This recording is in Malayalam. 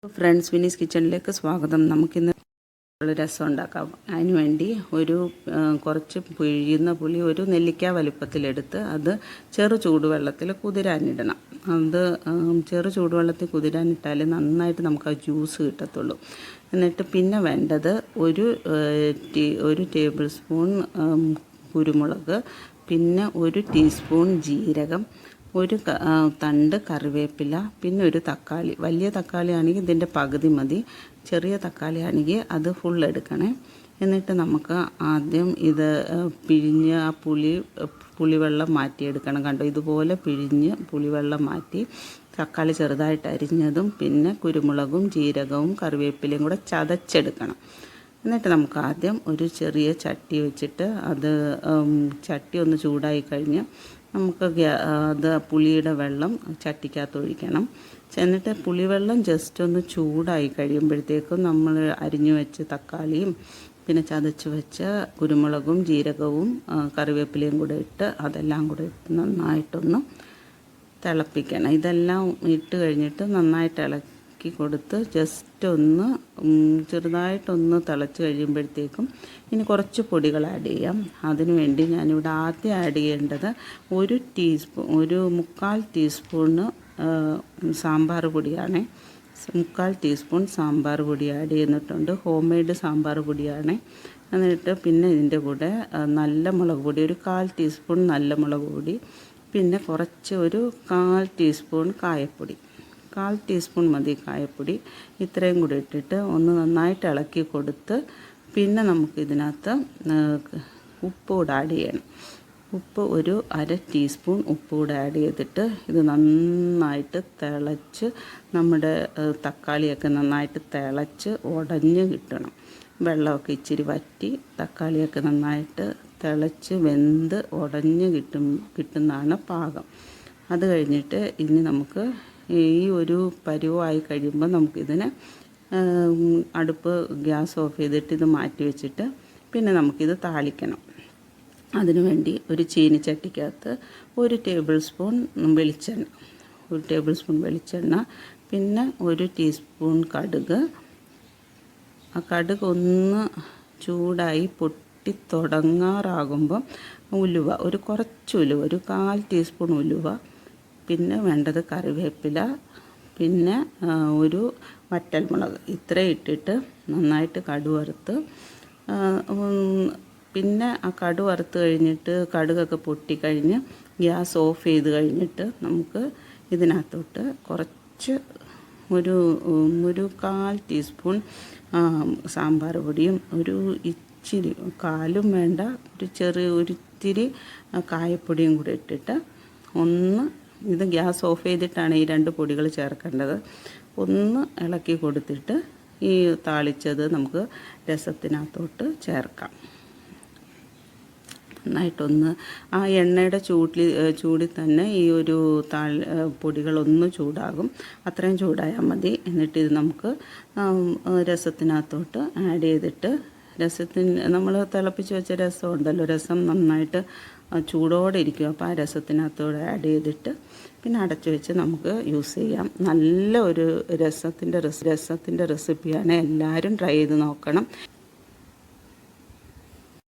ഫ്രണ്ട്സ് വിനീസ് കിച്ചണിലേക്ക് സ്വാഗതം. നമുക്കിന്ന് രസം ഉണ്ടാക്കാം. അതിന് വേണ്ടി കുറച്ച് പിഴിയുന്ന പുളി ഒരു നെല്ലിക്ക വലുപ്പത്തിലെടുത്ത് അത് ചെറു ചൂടുവെള്ളത്തിൽ കുതിരാനിടണം. അത് ചെറു ചൂടുവെള്ളത്തിൽ കുതിരാനിട്ടാൽ നന്നായിട്ട് നമുക്ക് ആ ജ്യൂസ് കിട്ടത്തുള്ളൂ. എന്നിട്ട് പിന്നെ വേണ്ടത് ഒരു ടേബിൾ സ്പൂൺ കുരുമുളക്, പിന്നെ 1 ടീസ്പൂൺ ജീരകം, ഒരു തണ്ട് കറിവേപ്പില, പിന്നെ ഒരു തക്കാളി. വലിയ തക്കാളി ആണെങ്കിൽ ഇതിൻ്റെ പകുതി മതി, ചെറിയ തക്കാളി ആണെങ്കിൽ അത് ഫുൾ എടുക്കണേ. എന്നിട്ട് നമുക്ക് ആദ്യം ഇത് പിഴിഞ്ഞ് ആ പുളിവെള്ളം മാറ്റിയെടുക്കണം. കണ്ടോ, ഇതുപോലെ പിഴിഞ്ഞ് പുളിവെള്ളം മാറ്റി തക്കാളി ചെറുതായിട്ട് അരിഞ്ഞതും പിന്നെ കുരുമുളകും ജീരകവും കറിവേപ്പിലയും കൂടെ ചതച്ചെടുക്കണം. എന്നിട്ട് നമുക്ക് ആദ്യം ഒരു ചെറിയ ചട്ടി വെച്ചിട്ട് ചട്ടി ഒന്ന് ചൂടായി കഴിഞ്ഞ് നമുക്ക് പുളിയുടെ വെള്ളം ചട്ടിക്കകത്ത് ഒഴിക്കണം. എന്നിട്ട് പുളിവെള്ളം ജസ്റ്റ് ഒന്ന് ചൂടായി കഴിയുമ്പോഴത്തേക്കും നമ്മൾ അരിഞ്ഞു വെച്ച തക്കാളിയും പിന്നെ ചതച്ച് വെച്ച കുരുമുളകും ജീരകവും കറിവേപ്പിലയും കൂടെ ഇട്ട് അതെല്ലാം കൂടെ ഇട്ട് നന്നായിട്ടൊന്ന് തിളപ്പിക്കണം. ഇതെല്ലാം ഇട്ട് കഴിഞ്ഞിട്ട് നന്നായിട്ട് ഇളക്കി കൊടുത്ത് ജസ്റ്റ് ഒന്ന് ചെറുതായിട്ടൊന്ന് തിളച്ച് കഴിയുമ്പോഴത്തേക്കും ഇനി കുറച്ച് പൊടികൾ ആഡ് ചെയ്യാം. അതിനു വേണ്ടി ഞാനിവിടെ ആദ്യം ആഡ് ചെയ്യേണ്ടത് 1/4 ടീസ്പൂണ് സാമ്പാർ പൊടിയാണ്. 1/4 ടീസ്പൂൺ സാമ്പാർ പൊടി ആഡ് ചെയ്യുന്നിട്ടുണ്ട്. ഹോം മെയ്ഡ് സാമ്പാർ പൊടിയാണ്. എന്നിട്ട് പിന്നെ ഇതിൻ്റെ കൂടെ നല്ല മുളക് പൊടി 1/4 ടീസ്പൂൺ നല്ല മുളക് പൊടി, പിന്നെ കുറച്ച് 1/4 ടീസ്പൂൺ കായപ്പൊടി, 1/4 ടീസ്പൂൺ മതി കായപ്പൊടി. ഇത്രയും കൂടി ഇട്ടിട്ട് ഒന്ന് നന്നായിട്ട് ഇളക്കി കൊടുത്ത് പിന്നെ നമുക്കിതിനകത്ത് ഉപ്പ് കൂടെ ആഡ് ചെയ്യണം. ഉപ്പ് 1/2 ടീസ്പൂൺ ഉപ്പ് കൂടെ ആഡ് ചെയ്തിട്ട് ഇത് നന്നായിട്ട് തിളച്ച് നമ്മുടെ തക്കാളിയൊക്കെ നന്നായിട്ട് തിളച്ച് ഉടഞ്ഞ് കിട്ടണം. വെള്ളമൊക്കെ ഇച്ചിരി വറ്റി തക്കാളിയൊക്കെ നന്നായിട്ട് തിളച്ച് വെന്ത് ഉടഞ്ഞ് കിട്ടുന്നതാണ് പാകം. അത് കഴിഞ്ഞിട്ട് ഇനി നമുക്ക് ഈ ഒരു പരുവമായി കഴിയുമ്പോൾ നമുക്കിതിനെ അടുപ്പ് ഗ്യാസ് ഓഫ് ചെയ്തിട്ട് ഇത് മാറ്റി വെച്ചിട്ട് പിന്നെ നമുക്കിത് താളിക്കണം. അതിനു വേണ്ടി ഒരു ചീനിച്ചട്ടിക്കകത്ത് 1 ടേബിൾ സ്പൂൺ വെളിച്ചെണ്ണ, പിന്നെ 1 ടീസ്പൂൺ കടുക്. ആ കടുക് ഒന്ന് ചൂടായി പൊട്ടി തുടങ്ങാറാകുമ്പം ഉലുവ, കുറച്ച് ഉലുവ, 1/4 ടീസ്പൂൺ ഉലുവ, പിന്നെ വേണ്ടത് കറിവേപ്പില, പിന്നെ ഒരു വറ്റൽമുളക്. ഇത്രയും ഇട്ടിട്ട് നന്നായിട്ട് കടുക് വറുത്ത് പിന്നെ ആ കടുക് വറുത്ത് കഴിഞ്ഞിട്ട് കടുകൊക്കെ പൊട്ടിക്കഴിഞ്ഞ് ഗ്യാസ് ഓഫ് ചെയ്ത് കഴിഞ്ഞിട്ട് നമുക്ക് ഇതിനകത്തോട്ട് കുറച്ച് 1/4 ടീസ്പൂൺ സാമ്പാർ പൊടിയും ഇച്ചിരി കാലും വേണ്ട ഒരിത്തിരി കായപ്പൊടിയും കൂടി ഇട്ടിട്ട് ഇത് ഗ്യാസ് ഓഫ് ചെയ്തിട്ടാണ് ഈ 2 പൊടികൾ ചേർക്കേണ്ടത്. ഒന്ന് ഇളക്കി കൊടുത്തിട്ട് ഈ താളിച്ചത് നമുക്ക് രസത്തിനകത്തോട്ട് ചേർക്കാം. നന്നായിട്ടൊന്ന് ആ എണ്ണയുടെ ചൂടിൽ തന്നെ ഈ പൊടികളൊന്ന് ചൂടാകും. അത്രയും ചൂടായാൽ മതി. എന്നിട്ട് ഇത് നമുക്ക് രസത്തിനകത്തോട്ട് ആഡ് ചെയ്തിട്ട് നമ്മൾ തിളപ്പിച്ച് വെച്ച രസം ഉണ്ടല്ലോ, രസം നന്നായിട്ട് ചൂടോടെ ഇരിക്കും. അപ്പോൾ ആ രസത്തിനകത്തോടെ ആഡ് ചെയ്തിട്ട് പിന്നെ അടച്ചു വെച്ച് നമുക്ക് യൂസ് ചെയ്യാം. നല്ല ഒരു രസത്തിൻ്റെ റെസിപ്പിയാണ്. എല്ലാവരും ട്രൈ ചെയ്ത് നോക്കണം.